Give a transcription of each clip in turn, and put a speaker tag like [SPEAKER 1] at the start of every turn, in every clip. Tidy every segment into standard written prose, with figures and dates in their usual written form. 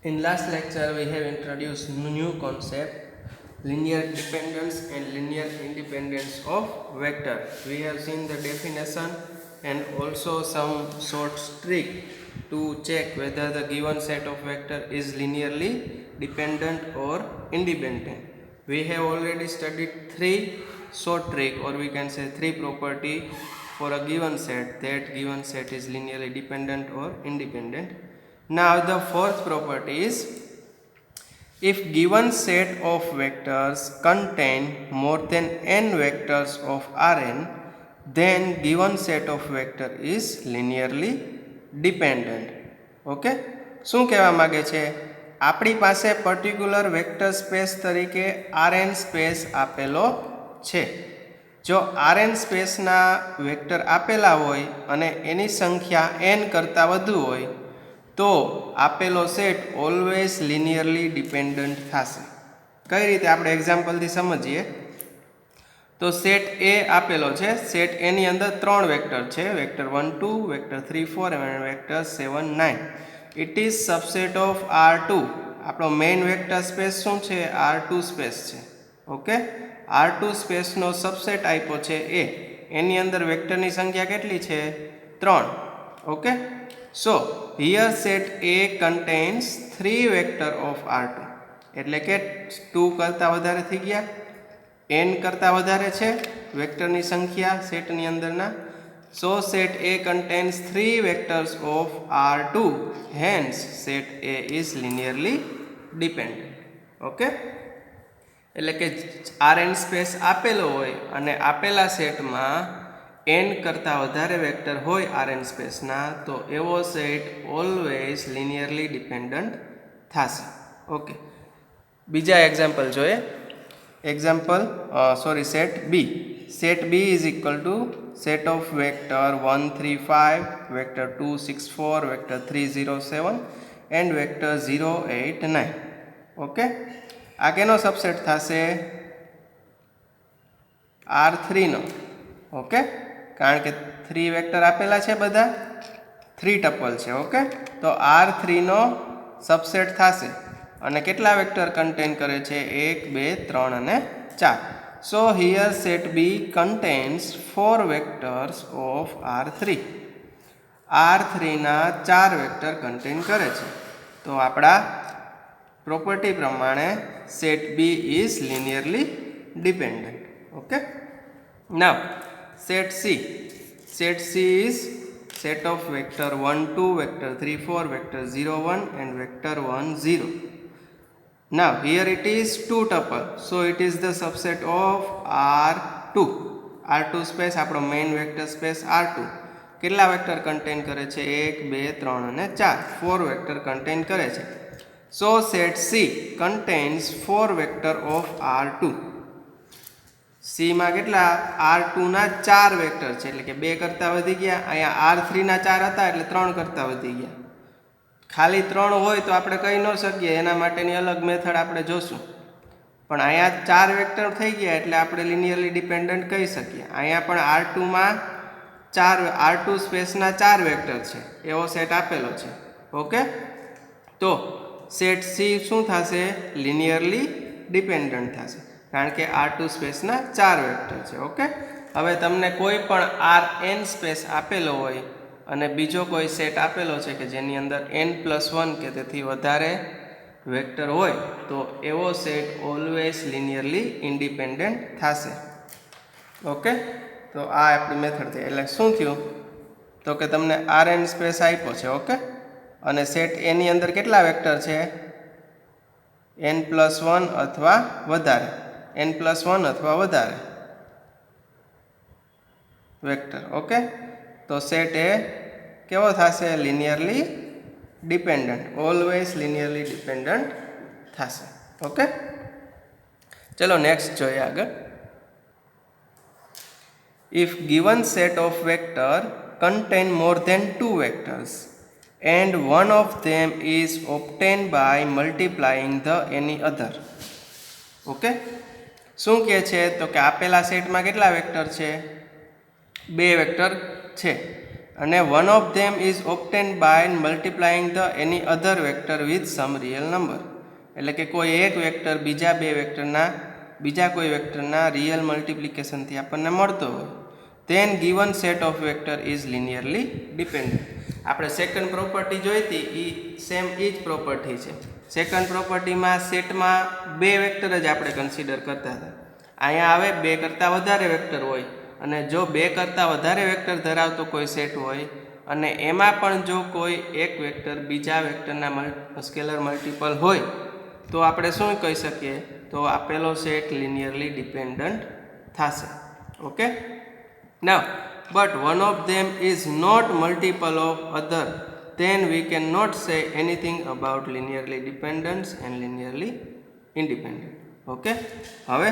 [SPEAKER 1] In last lecture, we have introduced new concept linear dependence and linear independence of vector. We have seen the definition and also some short trick to check whether the given set of vector is linearly dependent or independent. We have already studied three short trick, or we can say three property for a given set. That given set is linearly dependent or independent. Now the fourth property is, if given set of vectors contain more than n vectors of Rn, then given set of vector is linearly dependent. Okay, શું કહેવા માગે છે? આપણી પાસે particular vector space તરીકે Rn space આપેલો છે. જો Rn સ્પેસના વેક્ટર આપેલા હોય અને એની સંખ્યા n કરતાં વધુ હોય તો આપેલો સેટ ઓલવેઝ લિનિયરલી ડિપેન્ડન્ટ થશે. કઈ રીતે આપણે એક્ઝામ્પલથી સમજીએ તો સેટ એ આપેલો છે. સેટ એની અંદર ત્રણ વેક્ટર છે, વેક્ટર 1 2, વેક્ટર 3 4 અને vector 7 9. It is subset of R2. આપણો મેઇન વેક્ટર સ્પેસ શું છે? R2 સ્પેસ છે. ઓકે, R2 સ્પેસનો સબસેટ આપ્યો છે એ. એની અંદર વેક્ટરની સંખ્યા કેટલી છે? 3. Okay, so here set A contains 3 vector of R2. એટલે કે 2 કરતાં વધારે થઈ ગયા, n કરતાં વધારે છે વેક્ટરની સંખ્યા સેટની અંદરના. so set A contains 3 vectors of R2, hence set A is linearly dependent. Okay, એટલે કે Rn સ્પેસ આપેલો હોય અને આપેલા સેટમાં n કરતાં વધારે વેક્ટર હોય Rn સ્પેસના, તો એવો સેટ ઓલવેઝ લિનિયરલી ડિપેન્ડન્ટ થશે. ઓકે, બીજા એક્ઝામ્પલ જોઈએ. Set B. Set B is equal to set of vector 1 3 5, vector 2 6 4, vector 3 0 7 and vector 0 8 9. Okay, આ કેનો સબસેટ થશે? R3 નો. ઓકે, કારણ કે 3 વેક્ટર આપેલા છે, બધા 3 ટપલ છે. ઓકે, તો R3 નો સબસેટ થશે અને કેટલા વેક્ટર કન્ટેન કરે છે? 1 2 3 અને 4. So here set B contains 4 vectors of R3. R3 ના 4 વેક્ટર કન્ટેન કરે છે. તો આપણા પ્રોપર્ટી પ્રમાણે set B is linearly dependent. Okay, now set C. Set C is set of vector 1 2, vector 3 4, vector 0 1 and vector 1 0. Now here it is 2 tuple, so it is the subset of R2. R2 space આપણો main vector space R2 કેટલા vector contain કરે છે? 1 2 3 અને 4. 4 vector contain કરે છે. so set C contains 4 vector of R2. C માં કેટલા? R2 ના 4 વેક્ટર છે, એટલે કે 2 કરતાં વધી ગયા. અહીંયા R3 ના 4 હતા એટલે 3 કરતાં વધી ગયા. ખાલી 3 હોય તો આપણે કહી ન શકીએ, એના માટેની અલગ મેથડ આપણે જોશું. પણ અહીંયા 4 વેક્ટર થઈ ગયા એટલે આપણે લિનિયરલી ડિપેન્ડન્ટ કહી શકીએ. અહીંયા પણ R2 માં 4 R2 સ્પેસના 4 વેક્ટર છે એવો સેટ આપેલો છે. ઓકે, તો સેટ C શું થશે? લિનિયરલી ડિપેન્ડન્ટ થશે, કારણ કે R2 સ્પેસના 4 વેક્ટર છે. ઓકે, હવે તમને કોઈ પણ Rn સ્પેસ આપેલો હોય અને બીજો કોઈ સેટ આપેલો છે કે જેની અંદર n+1 કે તેથી વધારે વેક્ટર હોય તો એવો સેટ ઓલવેઝ લિનિયરલી ઇન્ડિપેન્ડન્ટ થશે. ઓકે, તો આ આપણી મેથડ થઈ. એટલે શું થયું? તો કે તમને Rn સ્પેસ આપ્યો છે. ઓકે, અને સેટ એની અંદર કેટલા વેક્ટર છે? n+1 અથવા વધારે, n+1 અથવા વધારે વેક્ટર. ઓકે, તો સેટ એ કેવો થશે? Linearly dependent, always linearly dependent થશે. ઓકે, ચલો નેક્સ્ટ જોઈએ આગળ. If given set of vector contain more than 2 vectors and one of them is obtained by multiplying the any other. Okay, શું કહે છે? તો કે આપેલા સેટમાં કેટલા વેક્ટર છે? 2 વેક્ટર છે અને one of them is obtained by multiplying the any other vector with some real number. એટલે કે કોઈ એક વેક્ટર બીજા કોઈ વેક્ટરના રિયલ મલ્ટિપ્લિકેશનથી આપણને મળતો હોય, then given set of vector is linearly dependent. આપણે સેકન્ડ પ્રોપર્ટી જોઈ હતી એ જ પ્રોપર્ટી છે. સેકન્ડ પ્રોપર્ટીમાં સેટમાં બે વેક્ટર જ આપણે કન્સિડર કરતા હતા. અહીંયા આવે બે કરતાં વધારે વેક્ટર હોય, અને જો બે કરતાં વધારે વેક્ટર ધરાવતો કોઈ સેટ હોય અને એમાં પણ જો કોઈ એક વેક્ટર બીજા વેક્ટરના સ્કેલર મલ્ટિપલ હોય તો આપણે શું કહી શકીએ? તો આપેલો સેટ લિનિયરલી ડિપેન્ડન્ટ થશે. Okay, now but one of them is not multiple of other, then we cannot say anything about linearly dependent and linearly independent. Okay, હવે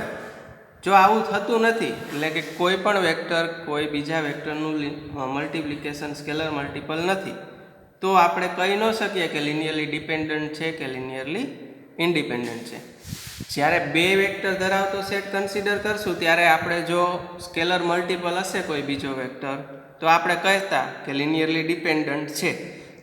[SPEAKER 1] જો આવું થતું નથી, એટલે કે કોઈ પણ વેક્ટર કોઈ બીજા વેક્ટરનું મલ્ટિપ્લિકેશન સ્કેલર મલ્ટિપલ નથી, તો આપણે કહી ન શકીએ કે લિનિયરલી ડિપેન્ડન્ટ છે કે લિનિયરલી ઇન્ડિપેન્ડન્ટ છે. જ્યારે બે વેક્ટર ધરાવતો સેટ કન્સિડર કરશું ત્યારે આપણે જો સ્કેલર મલ્ટિપલ હશે કોઈ બીજો વેક્ટર તો આપણે કહેતા કે લિનિયરલી ડિપેન્ડન્ટ છે.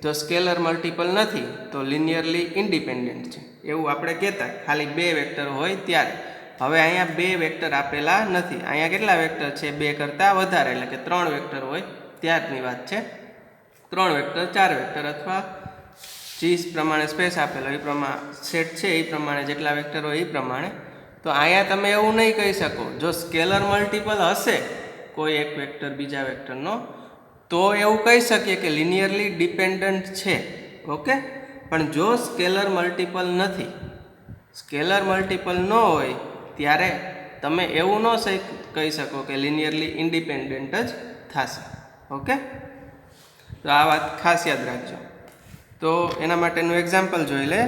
[SPEAKER 1] જો સ્કેલર મલ્ટિપલ નથી તો લિનિયરલી ઇન્ડિપેન્ડન્ટ છે, એવું આપણે કહેતા ખાલી બે વેક્ટર હોય ત્યારે. હવે અહીંયા બે વેક્ટર આપેલા નથી, અહીંયા કેટલા વેક્ટર છે? બે કરતાં વધારે, એટલે કે ત્રણ વેક્ટર હોય ત્યારની વાત છે. ત્રણ વેક્ટર, ચાર વેક્ટર અથવા જે પ્રમાણે સ્પેસ આપેલો એ પ્રમાણે સેટ છે એ પ્રમાણે જેટલા વેક્ટર હોય એ પ્રમાણે. તો અહીંયા તમે એવું નહીં કહી શકો. જો સ્કેલર મલ્ટિપલ હશે કોઈ એક વેક્ટર બીજા વેક્ટરનો તો એવું કહી શકીએ કે લિનિયરલી ડિપેન્ડન્ટ છે. ઓકે, પણ જો સ્કેલર મલ્ટિપલ નથી, સ્કેલર મલ્ટિપલ ન હોય ત્યારે તમે એવું ન કહી શકો કે લિનિયરલી ઇન્ડિપેન્ડન્ટ જ થશે. ઓકે, તો આ વાત ખાસ યાદ રાખજો. તો એના માટેનું એક્ઝામ્પલ જોઈ લે.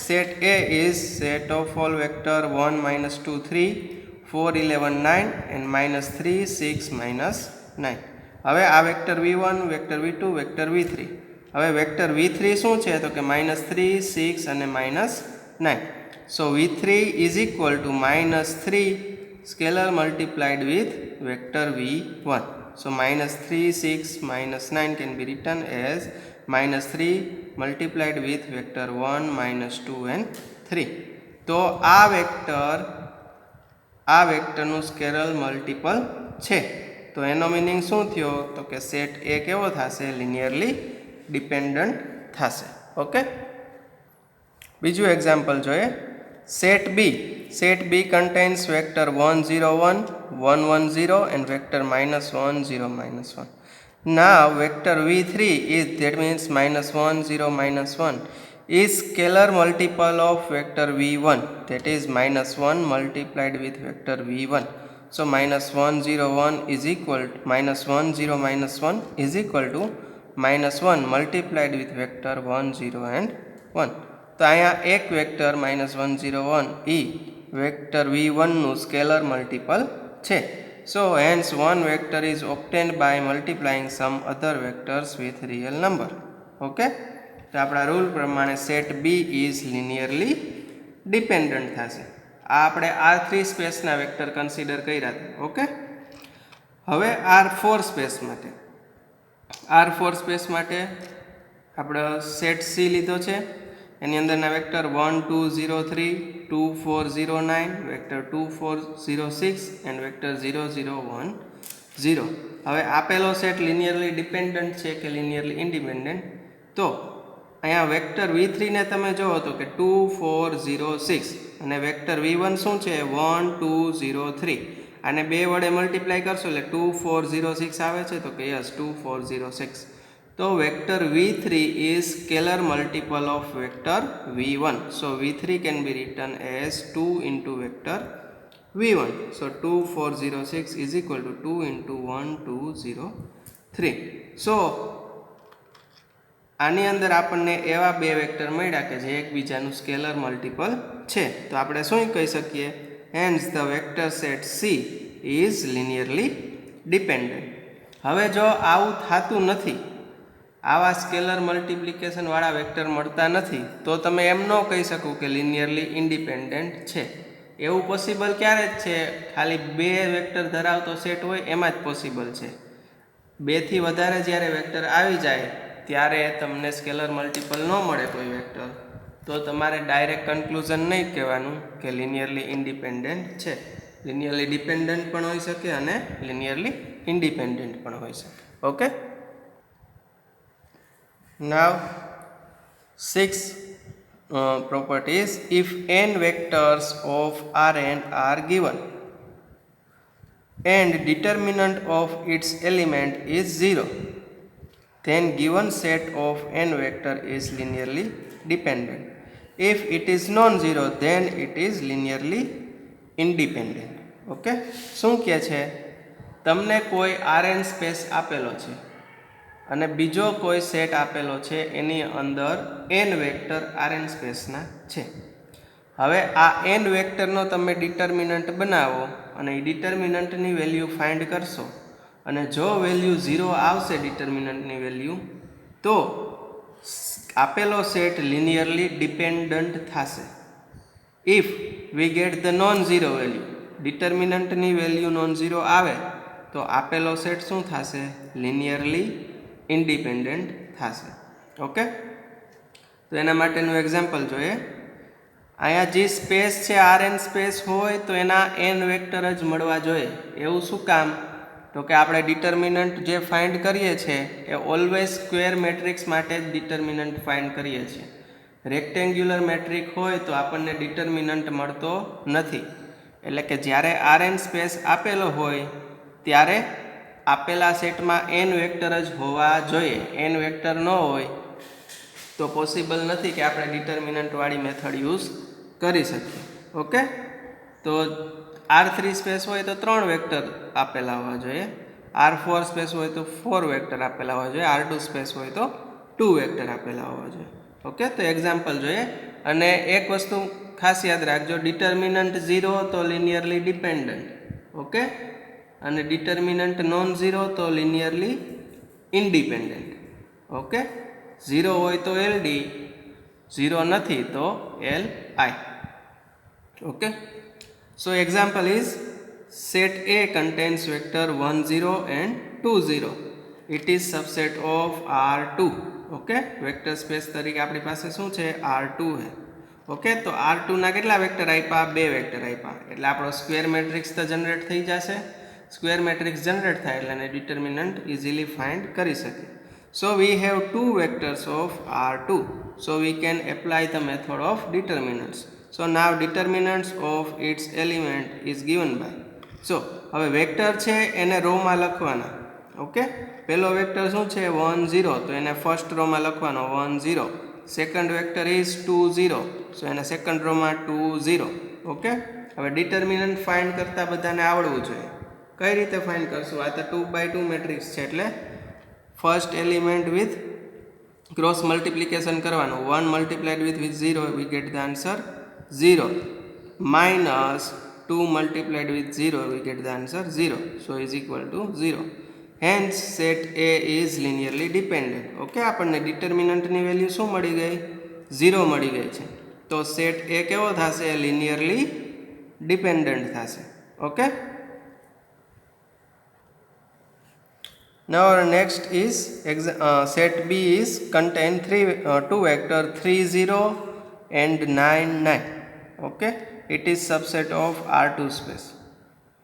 [SPEAKER 1] Set A is set of all vector 1 -2 3 4 11 9 and -3 6 -9. હવે આ vector v1, vector v2, vector v3. હવે વેક્ટર v3 શું છે? તો કે -3 6 અને -9. સો v3 is equal two -3 scalar multiplied with vector v1. So -3 6 -9 can be written as -3 multiplied with vector 1 -2 and 3. તો આ વેક્ટરનું સ્કેલર મલ્ટિપલ છે. તો એનો મિનિંગ શું થયો? તો કે સેટ A કેવો થશે? લિનિયરલી ડિપેન્ડન્ટ થશે. ઓકે, બીજું એક્ઝામ્પલ જોઈએ. Set B contains vector 1 0 1 1 1 0 and vector -1 0 -1. Now vector v3 is, that means -1 0 -1, is scalar multiple of vector v1, that is -1 multiplied with vector v1. So -1 0 1 is equal to -1 0 -1 is equal to -1 multiplied with vector 1 0 and 1. તો અહીંયા એક vector -1 0 1 એ vector v1 નું scalar multiple છે. So hence one vector is obtained by multiplying some other vectors with real number. Okay, તો આપણા rule પ્રમાણે set B is linearly dependent થશે. આ આપણે R3 સ્પેસના વેક્ટર કન્સિડર કર્યા હતા. ઓકે, હવે R4 સ્પેસ માટે આપણે સેટ C લીધો છે. એની અંદરના વેક્ટર 1 2 0 3 2 4 0 9, વેક્ટર 2 4 0 6 and વેક્ટર 0 0 1 0. હવે આપેલો સેટ લિનિયરલી ડિપેન્ડન્ટ છે કે લિનિયરલી ઇન્ડિપેન્ડન્ટ? તો અહીંયા વેક્ટર v3 ને તમે જોવો તો કે 2 4 0 6 અને વેક્ટર v1 શું છે? 1 2 0 3. આને બે વડે મલ્ટીપ્લાય કરશો એટલે 2 4 0 6 આવે છે. તો કે યસ 2 4 0 6. તો vector v3 is scalar multiple of vector v1. So v3 can be written as 2 into vector v1. So 2 4 0 6 is equal to 2 into 1 2 0 3. So આની અંદર આપણને એવા બે વેક્ટર મળ્યા કે જે એકબીજાનું સ્કેલર મલ્ટિપલ છે. તો આપણે શું કહી શકીએ? Hence the vector set C is linearly dependent. હવે જો આવું થતું નથી, આવા સ્કેલર મલ્ટિપ્લિકેશન વાળા વેક્ટર મળતા નથી, તો તમે એમ ન કહી શકો કે લિનિયરલી ઇન્ડિપેન્ડન્ટ છે. એવું પોસિબલ ક્યારે જ છે? ખાલી બે વેક્ટર ધરાવતો સેટ હોય એમાં જ પોસિબલ છે. 2 થી વધારે જ્યારે વેક્ટર આવી જાય ત્યારે તમને સ્કેલર મલ્ટિપલ ન મળે કોઈ વેક્ટર, તો તમારે ડાયરેક્ટ કન્ક્લુઝન નહીં કહેવાનું કે લિનિયરલી ઇન્ડિપેન્ડન્ટ છે. લિનિયરલી ડિપેન્ડન્ટ પણ હોઈ શકે અને લિનિયરલી ઇન્ડિપેન્ડન્ટ પણ હોઈ શકે. Okay. Now 6 properties. If n vectors of Rn are given and determinant of its element is 0, then given set of n vector is linearly dependent. If it is non-zero, then it is linearly independent. Okay, શું કહે છે? તમને કોઈ Rn space આપેલો છે અને બીજો કોઈ સેટ આપેલો છે, એની અંદર n વેક્ટર Rn સ્પેસના છે. હવે આ n વેક્ટરનો તમે ડિટર્મિનન્ટ બનાવો અને એ ડિટર્મિનન્ટની વેલ્યુ ફાઇન્ડ કરશો અને જો વેલ્યુ 0 આવશે ડિટર્મિનન્ટની વેલ્યુ, તો આપેલો સેટ લિનિયરલી ડિપેન્ડન્ટ થશે. If we get the non zero value, ડિટર્મિનન્ટની વેલ્યુ નોન ઝીરો આવે તો આપેલો સેટ શું થશે? લિનિયરલી ઇન્ડિપેન્ડન્ટ થશે. ઓકે, તો એના માટેનું એક્ઝામ્પલ જોઈએ. અહીંયા જે સ્પેસ છે Rn સ્પેસ હોય તો એના n વેક્ટર જ મળવા જોઈએ. એવું શું કામ? તો કે આપણે ડિટર્મિનન્ટ જે ફાઇન્ડ કરીએ છીએ એ ઓલવેઝ સ્ક્વેર મેટ્રિક્સ માટે જ ડિટર્મિનન્ટ ફાઇન્ડ કરીએ છીએ. રેક્ટેન્ગ્યુલર મેટ્રિક હોય તો આપણને ડિટર્મિનન્ટ મળતો નથી. એટલે કે જ્યારે Rn સ્પેસ આપેલો હોય ત્યારે આપેલા સેટમાં n વેક્ટર જ હોવા જોઈએ. n વેક્ટર ન હોય તો પોસિબલ નથી કે આપણે ડિટર્મિનન્ટવાળી મેથડ યુઝ કરી શકીએ. ઓકે, તો R3 સ્પેસ હોય તો 3 વેક્ટર આપેલા હોવા જોઈએ. R4 સ્પેસ હોય તો 4 વેક્ટર આપેલા હોવા જોઈએ. R2 સ્પેસ હોય તો 2 વેક્ટર આપેલા હોવા જોઈએ. ઓકે, તો એક્ઝામ્પલ જોઈએ. અને એક વસ્તુ ખાસ યાદ રાખજો, ડિટર્મિનન્ટ 0 તો લિનિયરલી ડિપેન્ડન્ટ. ઓકે, અને ડિટર્મિનન્ટ નોન ઝીરો તો લિનિયરલી ઇન્ડિપેન્ડન્ટ. ઓકે, 0 હોય તો LD, 0 નથી તો Li. Okay, so example is set A contains vector 1 0 and 2 0. It is subset of R2. Okay, vector space તરીકે આપણી પાસે શું છે? R2 છે. ઓકે, તો R2 ના કેટલા વેક્ટર આપ્યા? 2 વેક્ટર આપ્યા. એટલે આપણો સ્ક્વેર મેટ્રિક્સ તો જનરેટ થઈ જશે. સ્ક્વેર મેટ્રિક્સ જનરેટ થાય એટલે એને ડિટર્મિનન્ટ ઇઝીલી ફાઇન્ડ કરી શકીએ. So we have 2 vectors of R2. So we can apply the method of determinants. So now determinants of its element is given by. So હવે vector છે એને રોમાં લખવાના. Okay, પહેલો વેક્ટર શું છે? 1 0, તો એને ફર્સ્ટ રોમાં લખવાનો 1 0. સેકન્ડ વેક્ટર ઇઝ 2 0, સો એને સેકન્ડ રોમાં 2 0. ઓકે, હવે ડિટર્મિનન્ટ ફાઇન્ડ કરતાં બધાને આવડવું જોઈએ. કઈ રીતે ફાઇન્ડ કરશું? આ તો 2 by 2 મેટ્રિક્સ છે એટલે first element with cross multiplication કરવાનું. 1 multiplied with 0 we get the answer 0, minus 2 multiplied with 0 we get the answer 0, so is equal to 0. Hence set A is linearly dependent. Okay, આપણને ડિટર્મિનન્ટની value શું મળી ગઈ? 0 મળી ગઈ છે. તો સેટ A કેવો થશે? લિનિયરલી ડિપેન્ડન્ટ થશે. Okay, now our next is set B is contain 2 vector 3 0 and 9 9. Okay, it is subset of R2 space.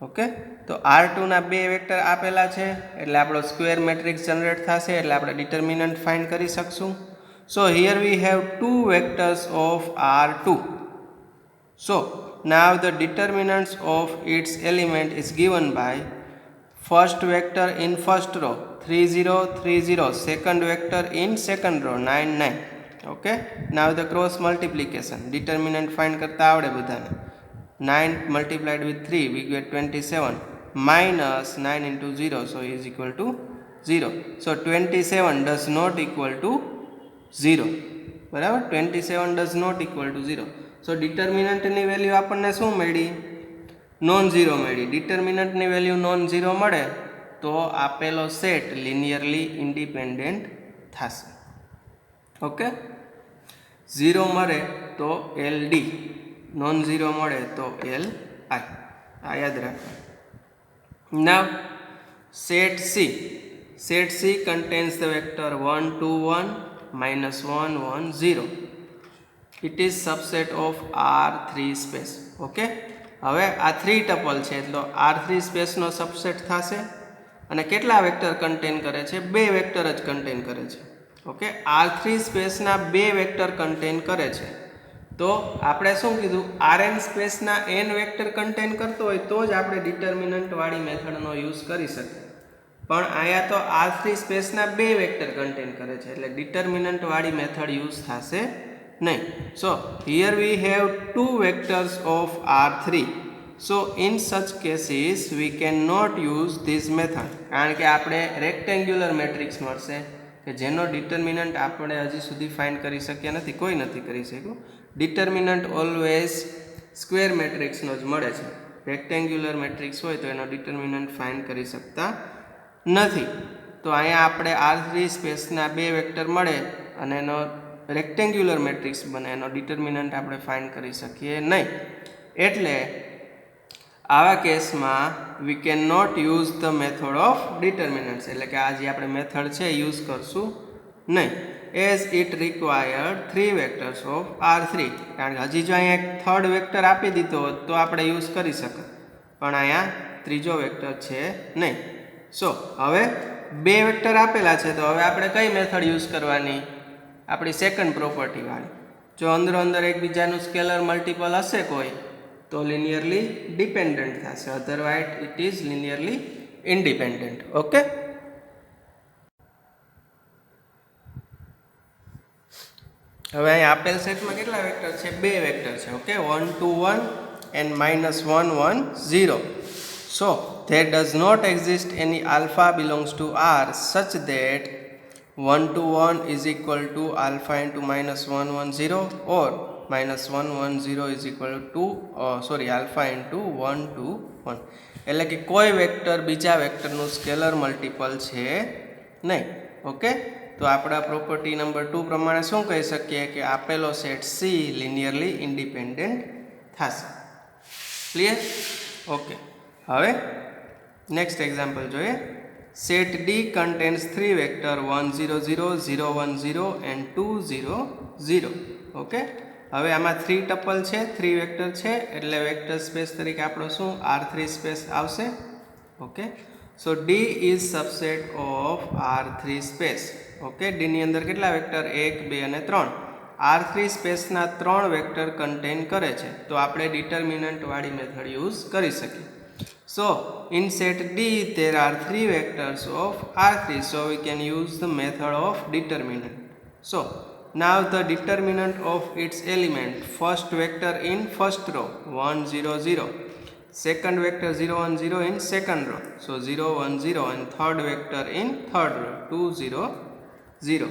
[SPEAKER 1] Okay, તો R2 ના 2 વેક્ટર આપેલા છે એટલે આપણો સ્ક્વેર મેટ્રિક્સ જનરેટ થશે એટલે આપણે ડિટર્મિનન્ટ ફાઇન્ડ કરી શકશું. So here we have 2 vectors of R2. So now the determinants of its element is given by first vector in first row 3 0 3 0, second vector in second row 9 9. Okay, now the cross multiplication, determinant find કરતા આવડે બધાને. 9 multiplied with 3 we get 27, minus 9 into 0, so is equal to 0. So 27 does not equal to 0. બરાબર, 27 does not equal to 0. So determinant ની value આપણને શું મળી? Non zero મળી. ડિટર્મિનન્ટની value non zero મળે તો આપેલો સેટ લિનિયરલી ઇન્ડિપેન્ડન્ટ થશે. ઓકે, 0 મળે તો LD, નોન ઝીરો મળે તો LI. આ યાદ રાખો. નાવ set C. set C contains the vector 1 2 1 minus 1 1 0. It is subset of R3 space. Okay, હવે આ 3 ટપલ છે એટલે R3 સ્પેસનો સબસેટ થશે અને કેટલા વેક્ટર કન્ટેન કરે છે? 2 વેક્ટર જ કન્ટેન કરે છે. ઓકે, R3 સ્પેસના 2 વેક્ટર કન્ટેન કરે છે. તો આપણે શું કીધું? Rn સ્પેસના n વેક્ટર કન્ટેન કરતો હોય તો જ આપણે ડિટર્મિનન્ટ વાળી મેથડનો યુઝ કરી શકીએ. પણ અહીંયા તો R3 સ્પેસના 2 વેક્ટર કન્ટેન કરે છે એટલે ડિટર્મિનન્ટ વાળી મેથડ યુઝ થશે નહીં. So here we have 2 vectors of R3. So in such cases we can not use this method. કારણ કે આપણે રેક્ટેન્ગ્યુલર મેટ્રિક્સ મળશે કે જેનો ડિટર્મિનન્ટ આપણે હજી સુધી ફાઇન્ડ કરી શક્યા નથી, કોઈ નથી કરી શક્યું. ડિટર્મિનન્ટ ઓલવેઝ સ્ક્વેર મેટ્રિક્સનો જ મળે છે. રેક્ટેન્ગ્યુલર મેટ્રિક્સ હોય તો એનો ડિટર્મિનન્ટ ફાઇન્ડ કરી શકતા નથી. તો અહીંયા આપણે R3 સ્પેસના 2 વેક્ટર મળે અને એનો રેક્ટેન્ગ્યુલર મેટ્રિક્સ બને, એનો ડિટર્મિનન્ટ આપણે ફાઇન્ડ કરી શકીએ નહીં. એટલે આવા કેસમાં we can not use the method of determinants. એટલે કે આ જે આપણે મેથડ છે યુઝ કરશું નહીં. As it required 3 vectors of R3. કારણ કે હજી જો અહીંયા એક થર્ડ વેક્ટર આપી દીધો હોત તો આપણે યુઝ કરી શકત, પણ અહીંયા ત્રીજો વેક્ટર છે નહીં. સો હવે 2 વેક્ટર આપેલા છે તો હવે આપણે કઈ મેથડ યુઝ કરવાની? આપણી સેકન્ડ પ્રોપર્ટી વાળી. જો અંદર એકબીજાનું સ્કેલર મલ્ટિપલ હશે કોઈ તો લિનિયરલી ડિપેન્ડન્ટ થશે, otherwise it is linearly independent. Okay, હવે અહીં આપેલ સેટમાં કેટલા વેક્ટર છે? 2 વેક્ટર છે. Okay, 1 2 1 and minus 1 1 0. So there does not exist any alpha belongs to R such that 1 2 1 is equal to alpha into minus 1 1 0 or minus 1 1 0 is equal to alpha into 1 2 1. એટલે કે કોઈ વેક્ટર બીજા વેક્ટરનું scalar multiple છે નહીં. Okay, તો આપણા property number 2 પ્રમાણે શું કહી શકીએ કે આપેલો સેટ C લિનિયરલી ઇન્ડિપેન્ડન્ટ થશે. ક્લિયર? ઓકે, હવે નેક્સ્ટ એક્ઝામ્પલ જોઈએ. Set D contains 3 vector 1 0 0 0 1 0 and 2 0 0. Okay, હવે આમાં 3 ટપલ છે, 3 વેક્ટર છે એટલે વેક્ટર સ્પેસ તરીકે આપણો શું R3 સ્પેસ આવશે. Okay, so D is subset of R3 space. Okay, D ની અંદર કેટલા વેક્ટર? 1 2 અને 3. R3 સ્પેસના 3 વેક્ટર કન્ટેન કરે છે તો આપણે ડિટર્મિનન્ટ વાળી મેથડ યુઝ કરી શકીએ. So in set D there are 3 vectors of R3, so we can use the method of determinant. So now the determinant of its element, first vector in first row 1 0 0, second vector 0 1 0 in second row, so 0 1 0, and third vector in third row 2 0 0.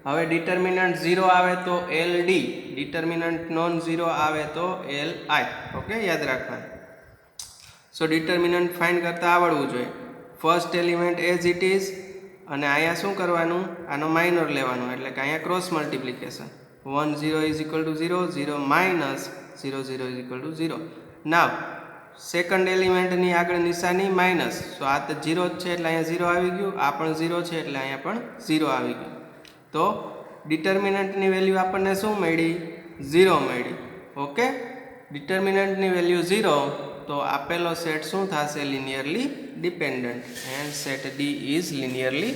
[SPEAKER 1] હવે determinant 0 આવે તો LD, determinant non 0 આવે તો LI. Okay, યાદ રાખવાનું. સો determinant find કરતાં આવડવું જોઈએ. First element as it is અને અહીંયા શું કરવાનું? આનો માઇનોર લેવાનો એટલે કે અહીંયા cross multiplication 1 0 is equal to 0 0 minus 0 0 is equal to 0. Now second એલિમેન્ટની આગળ નિશાની માઇનસ, સો આ તો 0 જ છે એટલે અહીંયા 0 આવી ગયું, આ પણ 0 છે એટલે અહીંયા પણ 0 આવી ગયું. તો ડિટર્મિનન્ટની વેલ્યુ આપણને શું મળી? 0 મળી. ઓકે, ડિટર્મિનન્ટની વેલ્યુ 0 તો આપેલો સેટ શું થશે? Linearly dependent. And set D is linearly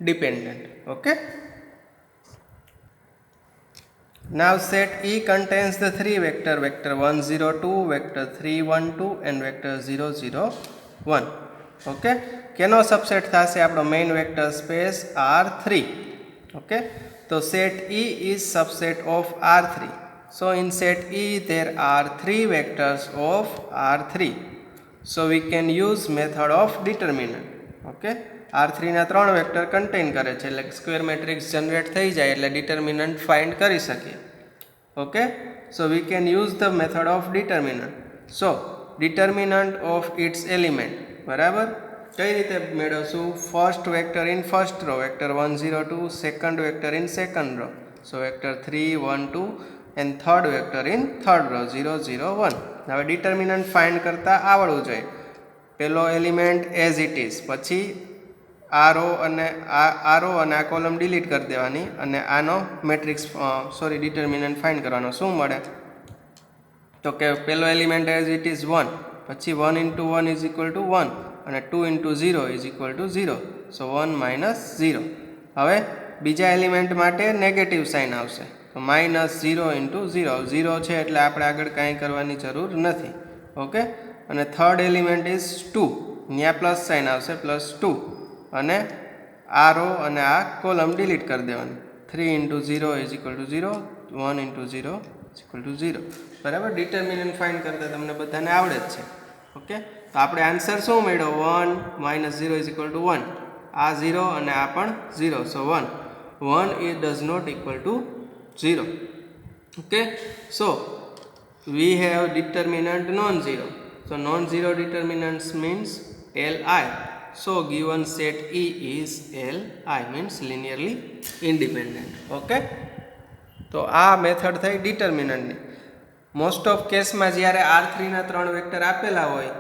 [SPEAKER 1] dependent. Okay, now set E contains the 3 vector 1 0 2, vector 3 1 2 and vector 0 0 1. Okay, canoe subset થશે? આપણો main vector space R3. Okay, તો set E is subset of R3. So in set E there are 3 vectors of R3. So we can use method of determinant. Okay, R3 ના 3 vector contain કરે છે એટલે square matrix generate થઈ જાય એટલે determinant find કરી શકીએ. Okay, so we can use the method of determinant. So determinant of its element, બરાબર, કઈ રીતે મેળવશું? First vector in first row vector 1 0 2, second vector in second row so vector 3 1 2 and third vector in third row 0 0 1. હવે determinant find કરતાં આવડવું જોઈએ. પહેલો element as it is, પછી આ રો અને આ કોલમ ડિલીટ કરી દેવાની અને આનો મેટ્રિક્સ ડિટર્મિનન્ટ ફાઇન્ડ કરવાનો. શું મળે તો કે પહેલો એલિમેન્ટ એઝ ઇટ ઇઝ 1, પછી 1 into 1 is equal to 1 અને 2 into 0 is equal to 0. So 1 minus 0. હવે બીજા એલિમેન્ટ માટે નેગેટિવ સાઇન આવશે તો -0 into 0. 0 છે એટલે આપણે આગળ કાંઈ કરવાની જરૂર નથી. ઓકે. અને થર્ડ એલિમેન્ટ ઇઝ 2, ત્યાં પ્લસ સાઇન આવશે +2 અને આ રો અને આ કોલમ ડિલીટ કરી દેવાની. 3 into 0 is equal to 0, 1 into 0 is equal to 0. બરાબર. ડિટર્મિનન્ટ ફાઇન્ડ કરતા તમને બધાને આવડે જ છે. ઓકે. તો આપણે આન્સર શું મળ્યો? 1 - 0 is equal to 1. આ 0 અને આ પણ 0. સો 1 it does not equal to 0. Okay. So we have determinant non-zero. So non-zero determinants means Li. So given set E is Li, means linearly independent. Okay. તો આ મેથડ થઈ ડિટર્મિનન્ટની. Most of કેસમાં જ્યારે R3ના 3 vector આપેલા હોય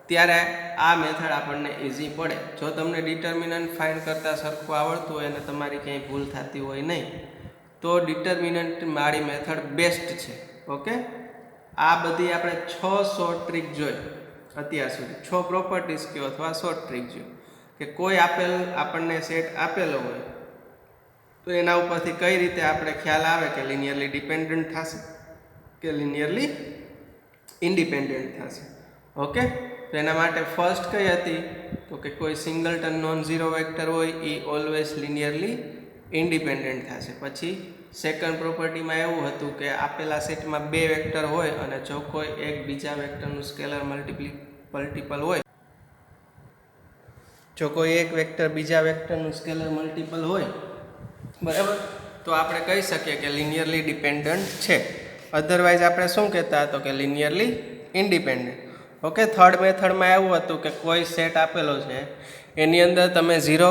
[SPEAKER 1] ત્યારે આ મેથડ આપણને ઇઝી પડે. જો તમને ડિટર્મિનન્ટ ફાઇન્ડ કરતાં સરખું આવડતું હોય અને તમારી ક્યાંય ભૂલ થતી હોય નહીં તો ડિટર્મિનન્ટ વાળી મેથડ બેસ્ટ છે. ઓકે. આ બધી આપણે 6 શોર્ટ ટ્રીક જોઈ અત્યાર સુધી. 6 પ્રોપર્ટીઝ કયો અથવા શોર્ટ ટ્રીક જોઈ કે કોઈ આપણને સેટ આપેલો હોય તો એના ઉપરથી કઈ રીતે આપણે ખ્યાલ આવે કે લિનિયરલી ડિપેન્ડન્ટ થશે કે લિનિયરલી ઇન્ડિપેન્ડન્ટ થશે. ઓકે. તો એના માટે ફર્સ્ટ કઈ હતી તો કે કોઈ સિંગલટન નોન ઝીરો વેક્ટર હોય એ ઓલવેઝ લિનિયરલી ઇન્ડિપેન્ડન્ટ થશે. પછી સેકન્ડ પ્રોપર્ટીમાં એવું હતું કે આપેલા સેટમાં 2 વેક્ટર હોય અને જો કોઈ એક બીજા વેક્ટરનું સ્કેલર મલ્ટિપલ હોય બીજા વેક્ટરનું સ્કેલર મલ્ટિપલ હોય બરાબર તો આપણે કહી શકીએ કે લિનિયરલી ડિપેન્ડન્ટ છે. અધરવાઇઝ આપણે શું કહેતા તો કે લિનિયરલી ઇન્ડિપેન્ડન્ટ. ઓકે. થર્ડ મેથડમાં એવું હતું કે કોઈ સેટ આપેલો છે એની અંદર તમે ઝીરો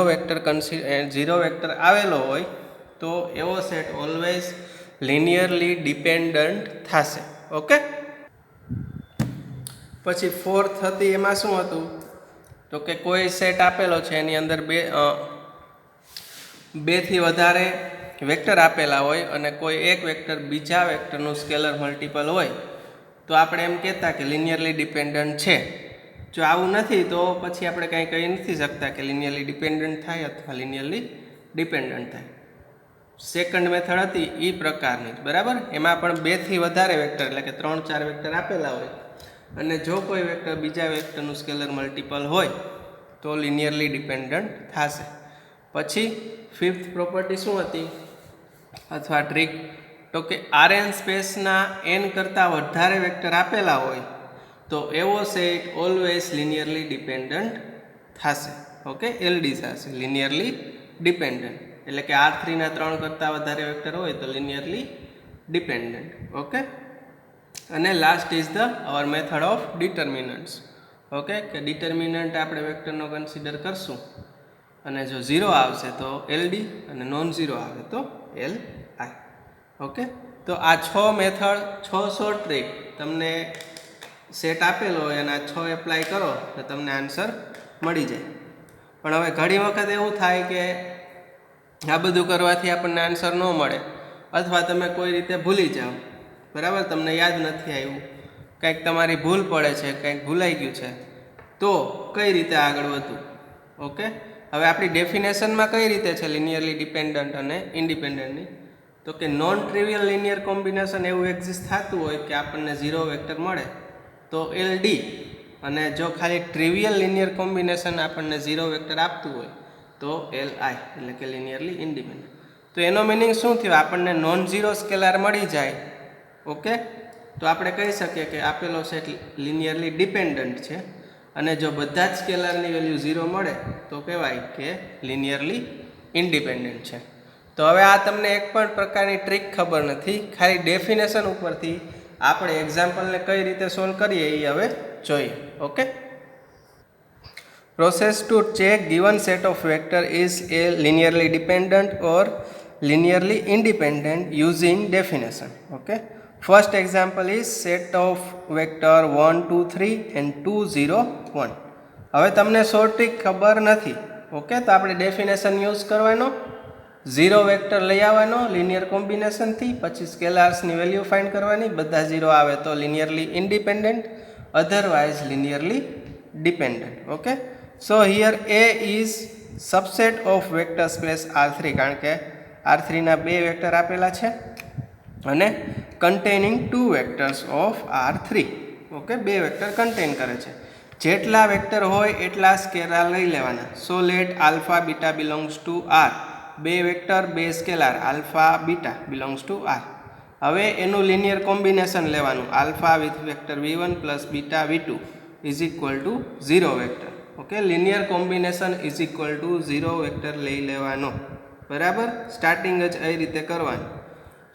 [SPEAKER 1] વેક્ટર આવેલો હોય તો એવો સેટ ઓલવેઝ લિનિયરલી ડિપેન્ડન્ટ થશે. ઓકે. પછી ફોર્થ હતી એમાં શું હતું તો કે કોઈ સેટ આપેલો છે એની અંદર બે થી વધારે વેક્ટર આપેલા હોય અને કોઈ એક વેક્ટર બીજા વેક્ટરનું સ્કેલર મલ્ટિપલ હોય તો આપણે એમ કહેતા કે લિનિયરલી ડિપેન્ડન્ટ છે. જો આવું નથી તો પછી આપણે કાંઈ કહી નથી શકતા કે લિનિયરલી ડિપેન્ડન્ટ થાય અથવા લિનિયરલી ડિપેન્ડન્ટ થાય. સેકન્ડ મેથડ હતી એ પ્રકારની બરાબર. એમાં પણ 2 થી વધારે વેક્ટર એટલે કે 3-4 વેક્ટર આપેલા હોય અને જો કોઈ વેક્ટર બીજા વેક્ટરનું સ્કેલર મલ્ટિપલ હોય તો લિનિયરલી ડિપેન્ડન્ટ થશે. પછી ફિફ્થ પ્રોપર્ટી શું હતી અથવા ટ્રીક તો કે Rn સ્પેસના n કરતાં વધારે વેક્ટર આપેલા હોય તો એવો સેટ ઓલવેઝ લિનિયરલી ડિપેન્ડન્ટ થશે. ઓકે. LD થશે લિનિયરલી ડિપેન્ડન્ટ. એટલે કે R3ના 3 કરતાં વધારે વેક્ટર હોય તો લિનિયરલી ડિપેન્ડન્ટ. ઓકે. અને last is our method of determinants. Okay. કે ડિટર્મિનન્ટ આપણે વેક્ટરનો કન્સિડર કરશું અને જો 0 આવશે તો LD અને નોન ઝીરો આવે તો Li. ઓકે. તો આ 6 મેથડ 6 શોર્ટ ટ્રીક તમને સેટ આપેલો હોય અને આ 6 એપ્લાય કરો તો તમને આન્સર મળી જાય. પણ હવે ઘણી વખત એવું થાય કે આ બધું કરવાથી આપણને આન્સર ન મળે અથવા તમે કોઈ રીતે ભૂલી જાઓ બરાબર. તમને યાદ નથી આવ્યું, કંઈક તમારી ભૂલ પડે છે, કંઈક ભૂલાઈ ગયું છે તો કઈ રીતે આગળ વધવું. ઓકે. હવે આપણી ડેફિનેશનમાં કઈ રીતે છે લિનિયરલી ડિપેન્ડન્ટ અને ઇન્ડિપેન્ડન્ટની તો કે નોન ટ્રિવિયલ લિનિયર કોમ્બિનેશન એવું એક્ઝિસ્ટ થતું હોય કે આપણને 0 વેક્ટર મળે તો LD અને જો ખાલી ટ્રિવિયલ લિનિયર કોમ્બિનેશન આપણને 0 વેક્ટર આપતું હોય તો Li એટલે કે લિનિયરલી ઇન્ડિપેન્ડન્ટ. તો એનો મિનિંગ શું થયો? આપણને નોન ઝીરો સ્કેલાર મળી જાય. ઓકે. તો આપણે કહી શકીએ કે આપેલો સેટ લિનિયરલી ડિપેન્ડન્ટ છે અને જો બધા જ સ્કેલરની વેલ્યુ 0 મળે તો કહેવાય કે લિનિયરલી ઇન્ડિપેન્ડન્ટ છે. તો હવે આ તમને એક પણ પ્રકારની ટ્રીક ખબર નથી, ખાલી ડેફિનેશન ઉપરથી આપણે એક્ઝામ્પલને કઈ રીતે સોલ્વ કરીએ એ હવે જોઈએ. Okay. Process to check given set of vector is a linearly dependent or linearly independent using definition. Okay. First example is set of vector 1 2 3 and 2 0 1. હવે તમને શોર્ટ ટ્રીક ખબર નથી ઓકે, તો આપણે ડેફિનેશન યુઝ કરવાનો, ઝીરો વેક્ટર લઈ આવવાનો linear કોમ્બિનેશનથી, પછી સ્કેલાર્સની વેલ્યુ ફાઇન્ડ કરવાની, બધા ઝીરો આવે તો linearly independent, otherwise linearly dependent. Okay, so here A is subset of vector space R3, કારણ કે R3 ના બે વેક્ટર આપેલા છે અને containing two vectors of R3. Okay, બે વેક્ટર કન્ટેન કરે છે. જેટલા વેક્ટર હોય એટલા સ્કેલાર લઈ લેવાના. So let alpha beta belongs to R. બે વેક્ટર બે scalar alpha beta belongs to R. હવે એનું લિનિયર કોમ્બિનેશન લેવાનું, alpha with vector v1 plus beta v2 is equal to 0 vector. Okay, linear combination is equal to 0 vector લઈ લેવાનો. બરાબર, starting જ એ રીતે કરવાનું.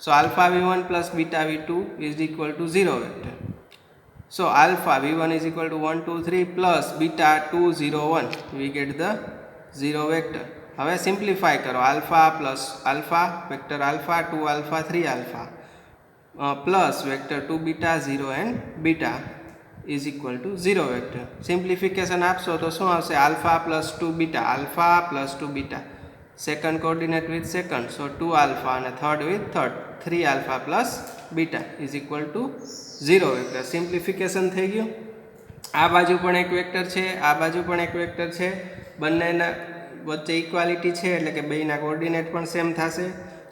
[SPEAKER 1] So alpha v1 plus beta v2 is equal to 0 vector. So alpha v1 is equal to 1 2 3 plus beta 2 0 1, we get the 0 vector. હવે simplify કરો, alpha plus alpha vector alpha 2 alpha 3 alpha plus vector 2 beta 0 and beta is equal to 0 vector. Simplification આપશો તો શું આવશે? Alpha plus 2 beta, alpha plus 2 beta, second coordinate with second, so 2 alpha અને third with third, 3 alpha plus beta is equal to 0 vector. Simplification થઈ ગયું. આ બાજુ પણ એક વેક્ટર છે, આ બાજુ પણ એક વેક્ટર છે, બંનેના વચ્ચે ઇક્વાલિટી છે એટલે કે બેયના કોર્ડિનેટ પણ સેમ થશે.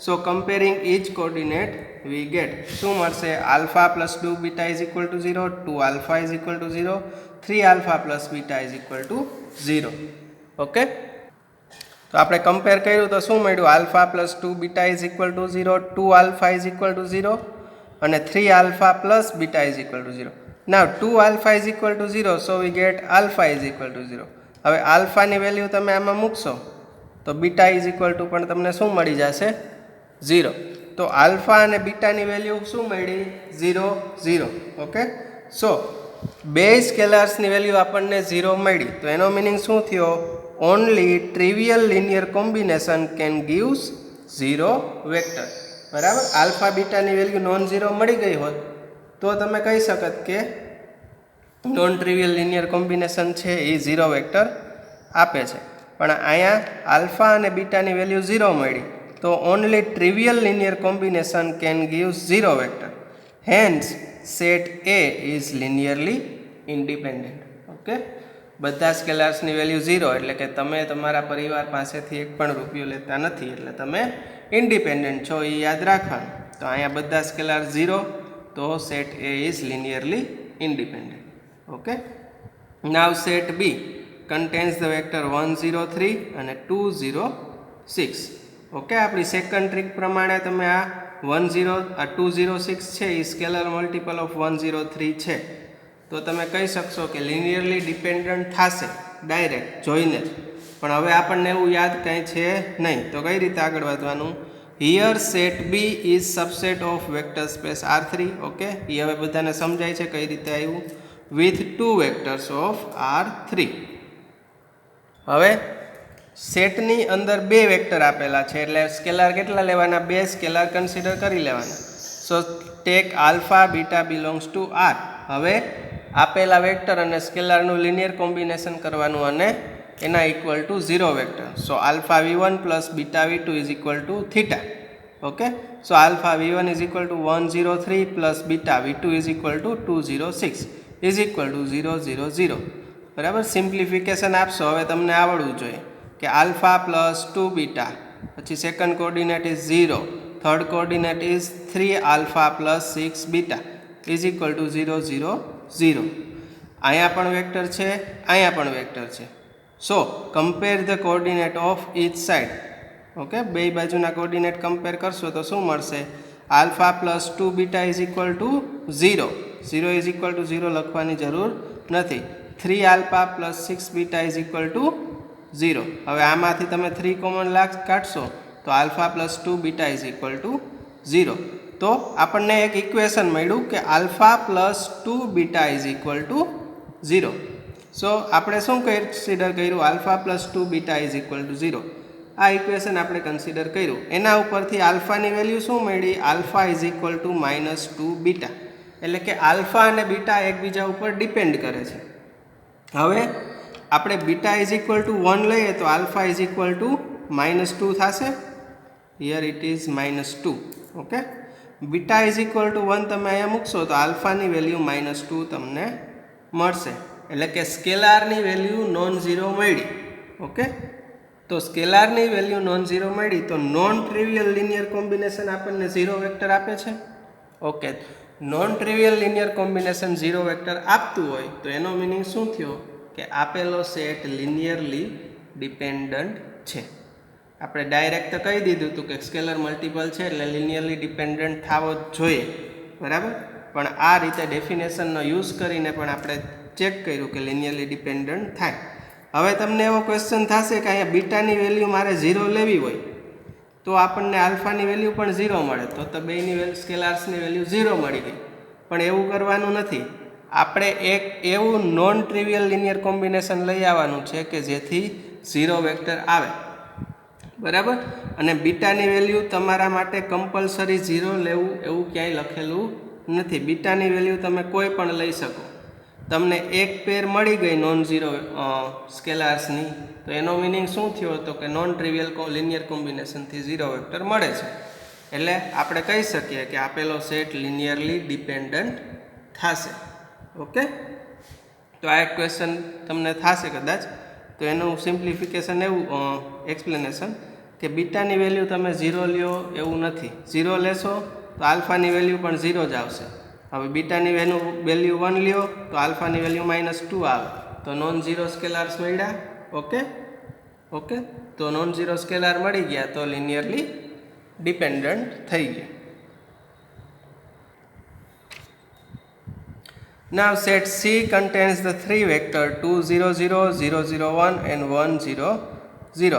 [SPEAKER 1] So comparing each coordinate we get શું મળશે? Alpha plus 2 beta is equal to 0, 2 alpha is equal to 0, 3 alpha plus beta is equal to 0. Okay, તો આપણે કમ્પેર કર્યું તો શું મળ્યું? Alpha plus 2 beta is equal to 0, 2 alpha is equal to 0 અને 3 alpha plus beta is equal to 0. Now 2 alpha is equal to 0, so we get alpha is equal to 0. હવે આલ્ફાની value તમે આમાં મૂકશો તો બીટા ઇઝ ઇક્વલ ટુ પણ તમને શું મળી જશે? 0. તો આલ્ફા અને બીટાની વેલ્યુ શું મળી? 0 0. ઓકે, સો બે સ્કેલાર્સની વેલ્યુ આપણને 0 મળી, તો એનો મિનિંગ શું થયો? Only trivial linear combination can gives 0 vector. બરાબર, આલ્ફા બીટાની વેલ્યુ નોન ઝીરો મળી ગઈ હોત તો તમે કહી શકત કે નોન ટ્રિવિયલ લિનિયર કોમ્બિનેશન છે એ 0 વેક્ટર આપે છે. પણ અહીંયા આલ્ફા અને બીટાની વેલ્યુ 0 મળી, તો only trivial linear combination can gives 0 vector. Hence set A is linearly independent. Okay, બધા સ્કેલાર્સની વેલ્યુ 0 એટલે કે તમે તમારા પરિવાર પાસેથી એક પણ રૂપિયો લેતા નથી, એટલે તમે ઇન્ડિપેન્ડન્ટ છો, એ યાદ રાખવાનું. તો અહીંયા બધા સ્કેલાર 0, તો set A is linearly independent. Okay, now set B contains the vector 1 0 3 અને 2 0 6. ઓકે, આપણી સેકન્ડ ટ્રીક પ્રમાણે તમે આ 1 0 આ 2 0 6 છે એ સ્કેલર મલ્ટિપલ ઓફ 1 0 3 છે, તો તમે કહી શકશો કે લિનિયરલી ડિપેન્ડન્ટ થશે ડાયરેક્ટ જોઈને જ. પણ હવે આપણને એવું યાદ કંઈ છે નહીં, તો કઈ રીતે આગળ વધવાનું? Here set B is subset of vector space R3. Okay, એ હવે બધાને સમજાય છે કઈ રીતે આવ્યું? With 2 vectors of R3. હવે સેટની અંદર બે વેક્ટર આપેલા છે એટલે સ્કેલાર કેટલા લેવાના? બે સ્કેલાર કન્સિડર કરી લેવાના. સો tech alpha beta belongs to R. હવે આપેલા વેક્ટર અને સ્કેલારનું લિનિયર કોમ્બિનેશન કરવાનું અને એના equal to 0 vector. So alpha v1 plus beta v2 is equal to theta. Okay, so alpha v1 is equal two 1 0 3 plus beta v2 is equal two 2 0 6 is equal to 0 0 0. બરાબર, simplification આપશો હવે તમને આવડવું જોઈએ કે આલ્ફા પ્લસ 2 બીટા, પછી second coordinate is 0, third coordinate is 3 alpha plus 6 beta is equal to 0 0 0. અહીંયા પણ વેક્ટર છે, અહીંયા પણ વેક્ટર છે. So compare the coordinate of each side. Okay, બે બાજુના કોર્ડિનેટ કમ્પેર કરશો તો શું મળશે? Alpha plus 2 beta is equal to 0, 0 is equal to 0 લખવાની જરૂર નથી. 3 alpha plus 6 beta is equal to 0. હવે આમાંથી તમે 3 કોમન કાઢશો તો alpha plus 2 beta is equal to 0. તો આપણને એક ઇક્વેશન મળ્યું કે alpha plus 2 beta is equal to 0. સો આપણે શું કન્સિડર કર્યું? Alpha plus 2 beta is equal to 0. આ ઇક્વેશન આપણે કન્સિડર કર્યું. એના ઉપરથી આલ્ફાની વેલ્યુ શું મળી? Alpha is equal two -2 beta. એટલે કે આલ્ફા અને બીટા એકબીજા ઉપર ડિપેન્ડ કરે છે. હવે આપણે બીટા ઇઝ ઇક્વલ ટુ 1 લઈએ તો આલ્ફા ઇઝ ઇક્વલ ટુ -2 થશે. Here it is -2. Okay, beta is equal two 1 તમે અહીંયા મૂકશો તો આલ્ફાની વેલ્યુ -2 તમને મળશે. એટલે કે સ્કેલારની વેલ્યુ નોન ઝીરો મળી. ઓકે, તો સ્કેલારની વેલ્યુ નોન ઝીરો મળી તો નોન ટ્રિવિયલ લિનિયર કોમ્બિનેશન આપણને ઝીરો વેક્ટર આપે છે. Okay, non trivial linear combination zero vector આપતું હોય તો એનો મિનિંગ શું થયો કે આપેલો સેટ લિનિયરલી ડિપેન્ડન્ટ છે. આપણે ડાયરેક્ટ કહી દીધું હતું કે સ્કેલર મલ્ટિપલ છે એટલે લિનિયરલી ડિપેન્ડન્ટ થવો જ જોઈએ, બરાબર. પણ આ રીતે ડેફિનેશનનો યુઝ કરીને પણ આપણે ચેક કર્યું કે લિનિયરલી ડિપેન્ડન્ટ થાય. હવે તમને એવો ક્વેશ્ચન થશે કે અહીંયા બીટાની વેલ્યુ મારે 0 લેવી હોય તો આપણને આલ્ફાની વેલ્યુ પણ 0 મળે તો બેયની સ્કેલાર્સની વેલ્યુ 0 મળી ગઈ. પણ એવું કરવાનું નથી. આપણે એક એવું નોન ટ્રિવિયલ લિનિયર કોમ્બિનેશન લઈ આવવાનું છે કે જેથી 0 વેક્ટર આવે, બરાબર. અને બીટાની વેલ્યુ તમારા માટે કમ્પલસરી 0 લેવું એવું ક્યાંય લખેલું નથી. બીટાની વેલ્યુ તમે કોઈ પણ લઈ શકો. તમને એક પેર મળી ગઈ નોન ઝીરો સ્કેલાર્સની તો એનો મિનિંગ શું થયો હતો કે નોન ટ્રિવિયલ લિનિયર કોમ્બિનેશનથી 0 વેક્ટર મળે છે. એટલે આપણે કહી શકીએ કે આપેલો સેટ લિનિયરલી ડિપેન્ડન્ટ થશે. ઓકે, તો આ એક ક્વેશ્ચન તમને થશે કદાચ, તો એનું સિમ્પ્લિફિકેશન એવું એક્સપ્લેનેશન કે બીટાની વેલ્યુ તમે 0 લ્યો એવું નથી. 0 લેશો તો આલ્ફાની વેલ્યુ પણ 0 જ આવશે. હવે બીટાની વેલ્યુ 1 લ્યો તો આલ્ફાની વેલ્યુ -2 આવે તો નોન ઝીરો સ્કેલાર્સ મળ્યા. ઓકે, તો નોન ઝીરો સ્કેલાર મળી ગયા તો લિનિયરલી ડિપેન્ડન્ટ થઈ ગયા. Now set C contains the three vector 2 0 0 0 0 1 and 1 0 0.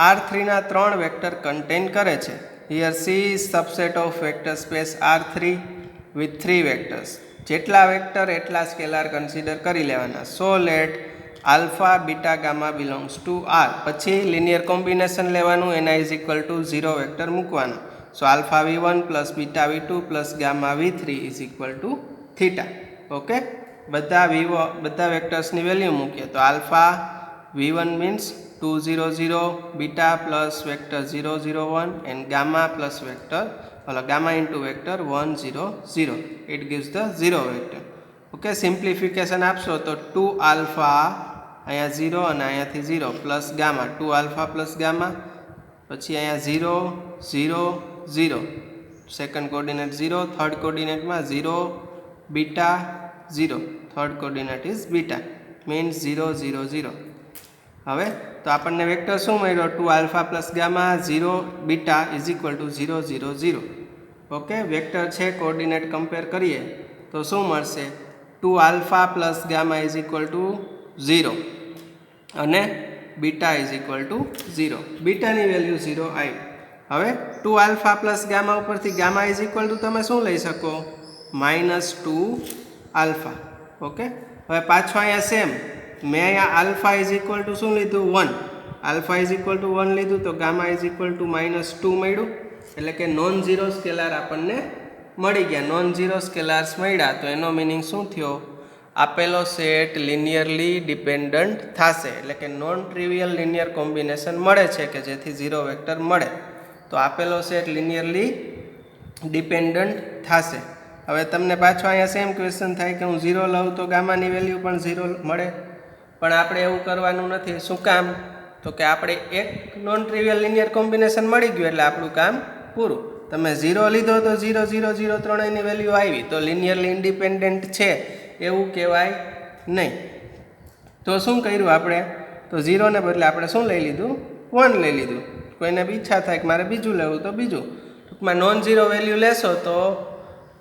[SPEAKER 1] R3 ના 3 વેક્ટર કન્ટેન કરે છે. Here C is subset of vector space R3 with 3 vectors. જેટલા વેક્ટર એટલા સ્કેલાર કન્સિડર કરી લેવાના. So let alpha beta gamma belongs to R. પછી linear combination લેવાનું, એના ઇઝ ઇક્વલ ટુ 0 વેક્ટર મૂકવાનું. So alpha v1 plus beta v2 plus gamma v3 is equal to theta. Okay, બધા વેક્ટર્સની value મૂકીએ તો alpha v1 means 2 0 0 beta plus vector 0 0 1 and gamma plus vector gamma into vector 1 0 0. It gives the 0 vector. Okay, simplification આપશો તો 2 alpha અહીંયા 0 અને અહીંયાથી 0 plus gamma 2 alpha plus gamma, પછી અહીંયા 0 0 0, સેકન્ડ કોર્ડિનેટ 0, થર્ડ કોર્ડિનેટમાં 0 beta 0, third coordinate is beta means 0 0 0. હવે તો આપણને વેક્ટર શું મળ્યો 2 alpha plus gamma 0 beta is equal to 0 0 0. Okay, vector છે કોર્ડિનેટ કમ્પેર કરીએ તો શું મળશે 2 alpha plus gamma is equal to 0 અને બીટા ઇઝ ઇક્વલ ટુ 0. બીટાની વેલ્યુ 0 આવી. હવે 2 આલ્ફા પ્લસ ગામા ઉપરથી ગામા ઇઝ ઇક્વલ ટુ તમે શું લઈ શકો -2 આલ્ફા. ઓકે, હવે પાછો અહીંયા સેમ મેં અહીંયા આલ્ફા ઇઝ ઇક્વલ ટુ શું લીધું 1, આલ્ફા ઇઝ ઇક્વલ ટુ 1 લીધું તો ગામા ઇઝ ઇક્વલ ટુ -2 મળ્યું. એટલે કે નોન ઝીરો સ્કેલાર આપણને મળી ગયા. નોન ઝીરો સ્કેલાર્સ મળ્યા તો એનો મિનિંગ શું થયો આપેલો સેટ લિનિયરલી ડિપેન્ડન્ટ થશે. એટલે કે નોન ટ્રિવિયલ લિનિયર કોમ્બિનેશન મળે છે કે જેથી 0 વેક્ટર મળે તો આપેલો સેટ લિનિયરલી ડિપેન્ડન્ટ થશે. હવે તમને પાછો અહીંયા સેમ ક્વેશ્ચન થાય કે હું 0 લઉં તો ગામાની વેલ્યુ પણ 0 મળે, પણ આપણે એવું કરવાનું નથી. શું કામ તો કે આપણે એક નોન ટ્રિવિયલ લિનિયર કોમ્બિનેશન મળી ગયું એટલે આપણું કામ પૂરું. તમે 0 લીધો તો 0 0 0 ત્રણેયની વેલ્યુ આવી તો લિનિયરલી ઇન્ડિપેન્ડન્ટ છે એવું કહેવાય નહીં. તો શું કર્યું આપણે તો 0 ને બદલે આપણે શું લઈ લીધું 1 લઈ લીધું. કોઈને બી ઈચ્છા થાય કે મારે બીજું લેવું તો બીજું. ટૂંકમાં નોન ઝીરો વેલ્યુ લેશો તો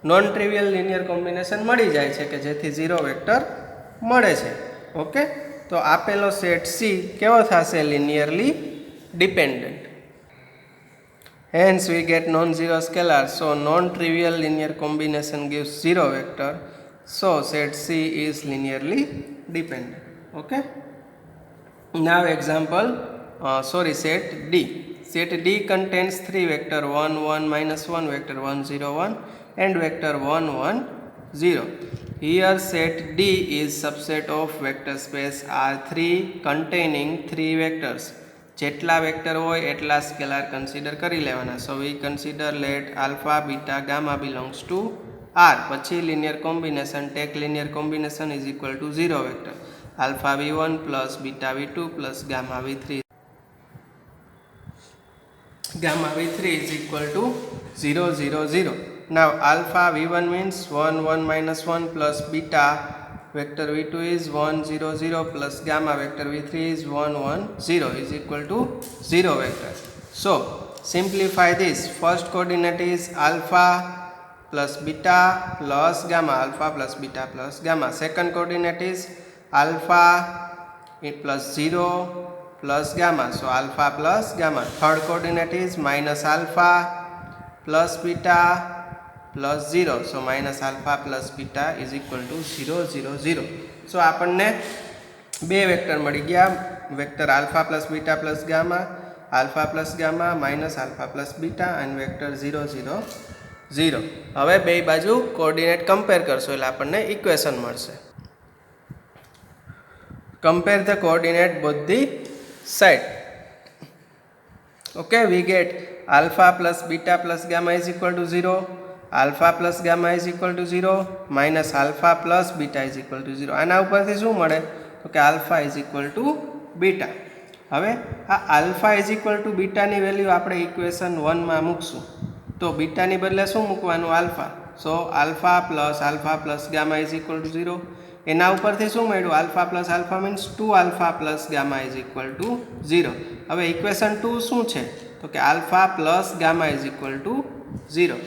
[SPEAKER 1] નોન ટ્રિવિયલ લિનિયર કોમ્બિનેશન મળી જાય છે કે જેથી 0 વેક્ટર મળે છે. ઓકે, તો આપેલો સેટ C કેવો થશે linearly dependent. Hence we get non-zero scalar. So non-trivial linear combination gives 0 vector. So set C is linearly dependent. Okay. Now example, set D. Set D contains 3 vector 1 1 -1 vector 1 0 1 and vector 1 1 0. here set D is subset of vector space R3 containing 3 vectors. જેટલા vector હોય એટલા scalar consider કરી લેવાના. So we consider let alpha beta gamma belongs to R. પછી linear combination, take linear combination is equal to 0 vector. Alpha v1 plus beta v2 plus gamma v3. Gamma v3 is equal to 0 0 0. Now alpha v1 means 1 1 minus 1 plus beta vector v2 is 1 0 0 plus gamma vector v3 is 1 1 0 is equal to 0 vector. So simplify this. First coordinate is alpha plus beta plus gamma, alpha plus beta plus gamma. Second coordinate is alpha plus 0 plus gamma, so alpha plus gamma. Third coordinate is minus alpha plus beta plus 0, so minus alpha plus beta is equal to 0 0 0. So આપણને બે vector મળી ગયા, vector alpha plus beta plus gamma, alpha plus gamma minus alpha plus beta and vector 0 0 0. હવે બે બાજુ coordinate compare કરશો એટલે આપણને ઇક્વેશન મળશે. Compare the coordinate both the side. Okay, we get alpha plus beta plus gamma is equal to 0, alpha plus gamma is equal to 0, minus alpha plus beta is equal to 0. આના ઉપરથી શું મળે તો કે alpha is equal to beta. હવે આ alpha is equal to beta ની value આપણે ઇક્વેશન 1 માં મૂકશું તો બીટા ની બદલે શું મૂકવાનું alpha. So alpha plus gamma is equal to 0. એના ઉપરથી શું મળ્યું alpha means 2 alpha plus gamma is equal to 0. હવે ઇક્વેશન 2 શું છે તો કે alpha plus gamma is equal to 0.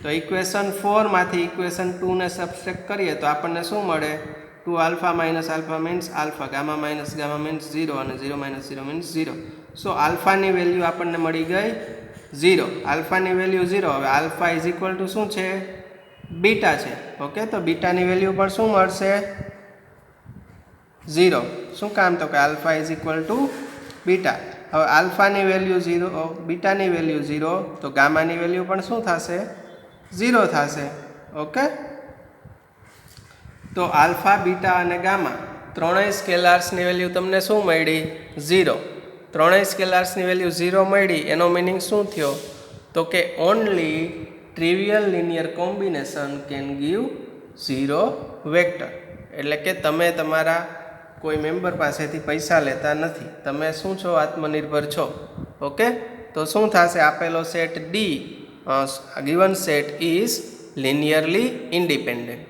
[SPEAKER 1] તો ઇક્વેશન 4 માંથી ઇક્વેશન 2 ને સબટ્રેક્ટ કરીએ તો આપણને શું મળે 2 alpha minus alpha means alpha, gamma minus gamma means 0 અને 0 minus 0 means 0. સો alpha ની વેલ્યુ આપણને મળી ગઈ 0. alpha ની વેલ્યુ 0. હવે alpha is equal to શું છે બીટા છે. ઓકે, તો બીટાની વેલ્યુ પણ શું મળશે 0. શું કામ તો કે alpha is equal to beta. હવે આલ્ફાની વેલ્યુ 0, બીટાની વેલ્યુ 0, તો ગામાની વેલ્યુ પણ શું થશે 0 થશે. ઓકે, તો આલ્ફા બીટા અને ગામા ત્રણેય સ્કેલાર્સની વેલ્યુ તમને શું મળી 0. ત્રણેય સ્કેલાર્સની વેલ્યુ 0 મળી એનો મિનિંગ શું થયો તો કે only trivial linear combination can give 0 vector. એટલે કે તમે તમારા કોઈ મેમ્બર પાસેથી પૈસા લેતા નથી, તમે શું છો આત્મનિર્ભર છો. ઓકે, તો શું થશે આપેલો set D given set is linearly independent.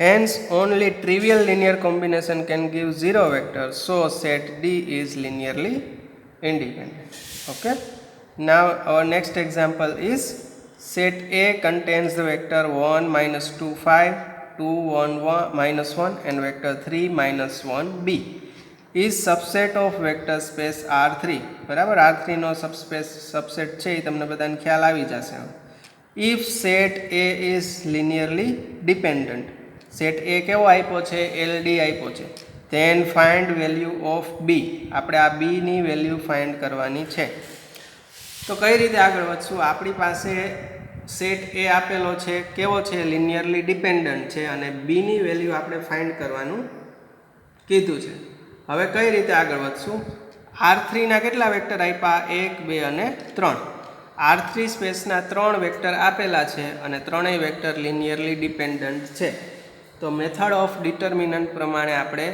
[SPEAKER 1] Hence only trivial linear combination can give 0 vector, so set D is linearly independent. Okay, now our next example is set A contains the vector 1 minus 2 5, 2 1 1 minus 1 and vector 3 minus 1 b is subset of vector space R3. બરાબર, R3 નો subset છે એ તમને બધાને ખ્યાલ આવી જશે. if set A is linearly dependent, set A કેવો આપ્યો છે LD આપ્યો છે, then find value of B. આપણે આ B ની વેલ્યુ ફાઇન્ડ કરવાની છે. તો કઈ રીતે આગળ વધશું, આપણી પાસે સેટ A આપેલો છે, કેવો છે લિનિયરલી ડિપેન્ડન્ટ છે અને B ની વેલ્યુ આપણે ફાઇન્ડ કરવાનું કીધું છે. હવે કઈ રીતે આગળ વધશું, R3 ના કેટલા વેક્ટર આપ્યા 1 2 અને 3. R3 સ્પેસના 3 વેક્ટર આપેલા છે અને ત્રણેય વેક્ટર લિનિયરલી ડિપેન્ડન્ટ છે. તો મેથડ ઓફ ડિટર્મિનન્ટ પ્રમાણે આપણે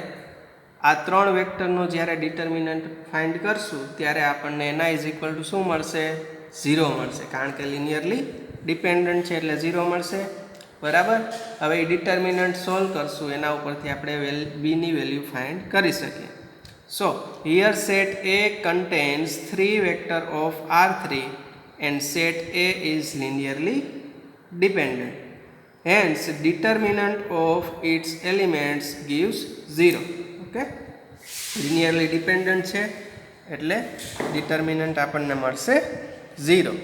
[SPEAKER 1] આ 3 વેક્ટરનો જ્યારે ડિટર્મિનન્ટ ફાઇન્ડ કરશું ત્યારે આપણને એના ઇઝ ઇક્વલ ટુ શું મળશે 0 મળશે, કારણ કે લિનિયરલી ડિપેન્ડન્ટ છે એટલે 0 મળશે. બરાબર, હવે એ ડિટર્મિનન્ટ સોલ્વ કરશું એના ઉપરથી આપણે B ની વેલ્યુ ફાઇન્ડ કરી શકીએ. સો here set A contains 3 vector of R3 and set A is linearly dependent. Hence determinant of its elements gives 0. Okay, linearly dependent છે એટલે determinant આપણને મળશે 0.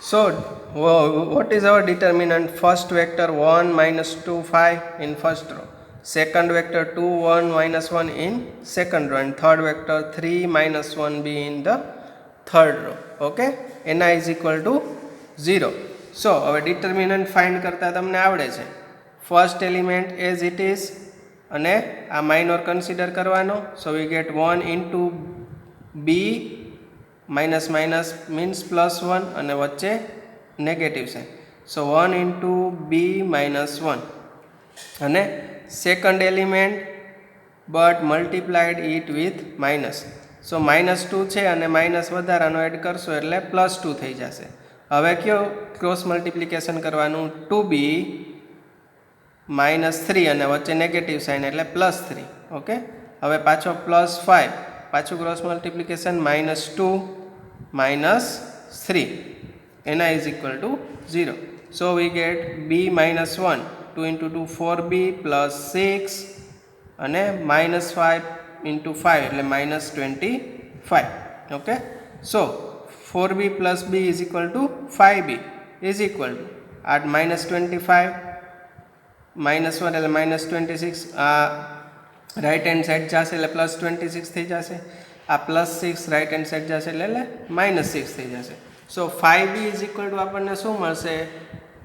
[SPEAKER 1] So what is our determinant? First vector 1 minus 2 5 in first row, second vector 2 1 minus 1 in second row and third vector 3 minus 1 b in the third row. Okay, n is equal to 0. સો હવે determinant find કરતાં તમને આવડે છે. First element as it is અને આ minor consider કરવાનો. So we get 1 into B minus minus means +1 અને વચ્ચે નેગેટિવ છે. સો 1 ઇન્ટુ બી -1 અને second element but multiplied it with minus. So -2 છે અને માઇનસ વધારાનો એડ કરશો એટલે +2 થઈ જશે. હવે કયો ક્રોસ મલ્ટિપ્લિકેશન કરવાનું, 2b -3 અને વચ્ચે નેગેટિવ સાઇન એટલે +3. ઓકે, હવે પાછો +5 પાછું ક્રોસ મલ્ટિપ્લિકેશન -2 -3 એના is equal to 0. So we gate b -1 2 into 2 4b +6 અને -5 ઇન્ટુ 5 એટલે -25. Okay, so 4b plus b is equal to 5b is equal to at -25 -1 એટલે -26. આ રાઇટ હેન્ડ સાઈડ જશે એટલે +26 થઈ જશે. આ +6 રાઇટ હેન્ડ સાઈડ જશે એટલે -6 થઈ જશે. સો 5b is equal to આપણને શું મળશે,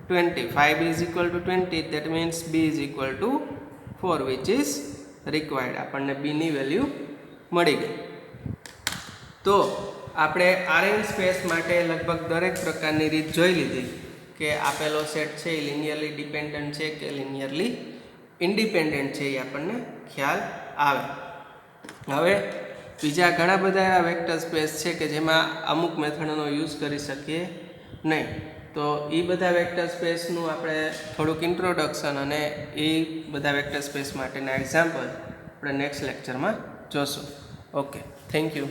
[SPEAKER 1] 20. 5b is equal to 20, that means b is equal to 4 which is required. આપણને b ની વેલ્યુ મળી ગઈ. તો આપણે આરએન સ્પેસ માટે લગભગ દરેક પ્રકારની રીત જોઈ લીધી કે આપેલો સેટ છે એ લિનિયરલી ડિપેન્ડન્ટ છે કે લિનિયરલી ઇન્ડિપેન્ડન્ટ છે, એ આપણને ખ્યાલ આવે. હવે બીજા ઘણા બધા એવા વેક્ટર સ્પેસ છે કે જેમાં અમુક મેથડનો યુઝ કરી શકીએ નહીં. તો એ બધા વેક્ટર સ્પેસનું આપણે થોડુંક ઇન્ટ્રોડક્શન અને એ બધા વેક્ટર સ્પેસ માટેના એક્ઝામ્પલ આપણે નેક્સ્ટ લેક્ચરમાં જોશું. Okay, thank you.